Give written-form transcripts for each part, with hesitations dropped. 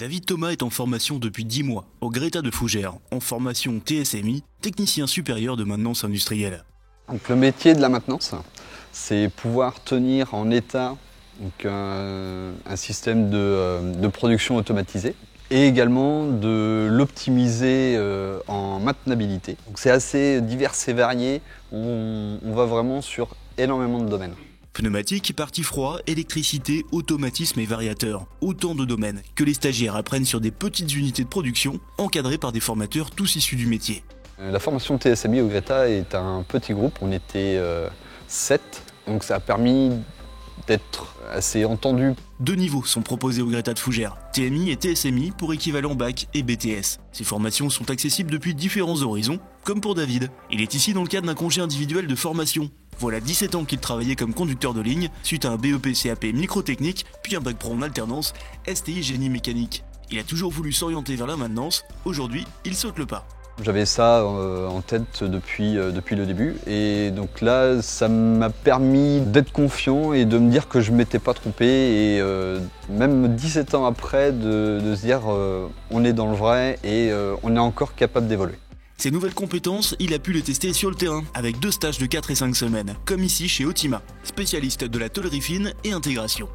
David Thomas est en formation depuis 10 mois au Greta de Fougères, en formation TSMI, technicien supérieur de maintenance industrielle. Donc, le métier de la maintenance, c'est pouvoir tenir en état un système de production automatisé et également de l'optimiser en maintenabilité. Donc, c'est assez divers et varié, on va vraiment sur énormément de domaines. Pneumatique, partie froid, électricité, automatisme et variateur. Autant de domaines que les stagiaires apprennent sur des petites unités de production, encadrées par des formateurs tous issus du métier. La formation TSMI au Greta est un petit groupe, on était 7, donc ça a permis d'être assez entendu. 2 niveaux sont proposés au Greta de Fougères, TMI et TSMI pour équivalent bac et BTS. Ces formations sont accessibles depuis différents horizons, comme pour David. Il est ici dans le cadre d'un congé individuel de formation. Voilà 17 ans qu'il travaillait comme conducteur de ligne, suite à un BEP CAP microtechnique, puis un bac pro en alternance, STI génie mécanique. Il a toujours voulu s'orienter vers la maintenance, aujourd'hui il saute le pas. J'avais ça en tête depuis le début et donc là ça m'a permis d'être confiant et de me dire que je ne m'étais pas trompé et même 17 ans après de se dire on est dans le vrai et on est encore capable d'évoluer. Ces nouvelles compétences, il a pu les tester sur le terrain, avec 2 stages de 4 et 5 semaines, comme ici chez Otima, spécialiste de la tôlerie fine et intégration.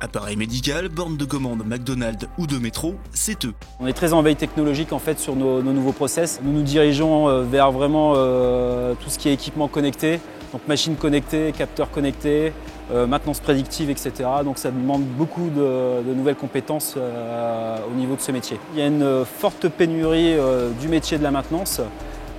Appareil médical, borne de commande McDonald's ou de métro, c'est eux. On est très en veille technologique en fait sur nos nouveaux process. Nous nous dirigeons vers vraiment tout ce qui est équipement connecté, donc machines connectées, capteurs connectés, maintenance prédictive, etc. Donc ça demande beaucoup de nouvelles compétences au niveau de ce métier. Il y a une forte pénurie du métier de la maintenance.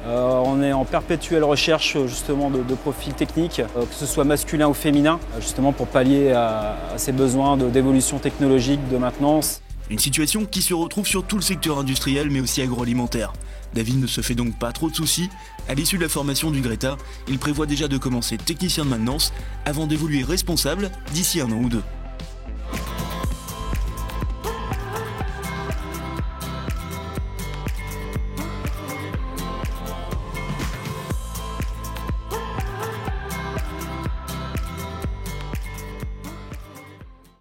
On est en perpétuelle recherche justement de profils techniques, que ce soit masculin ou féminin, justement pour pallier à ces besoins d'évolution technologique, de maintenance. Une situation qui se retrouve sur tout le secteur industriel mais aussi agroalimentaire. David ne se fait donc pas trop de soucis. À l'issue de la formation du Greta, il prévoit déjà de commencer technicien de maintenance avant d'évoluer responsable d'ici 1 an ou 2.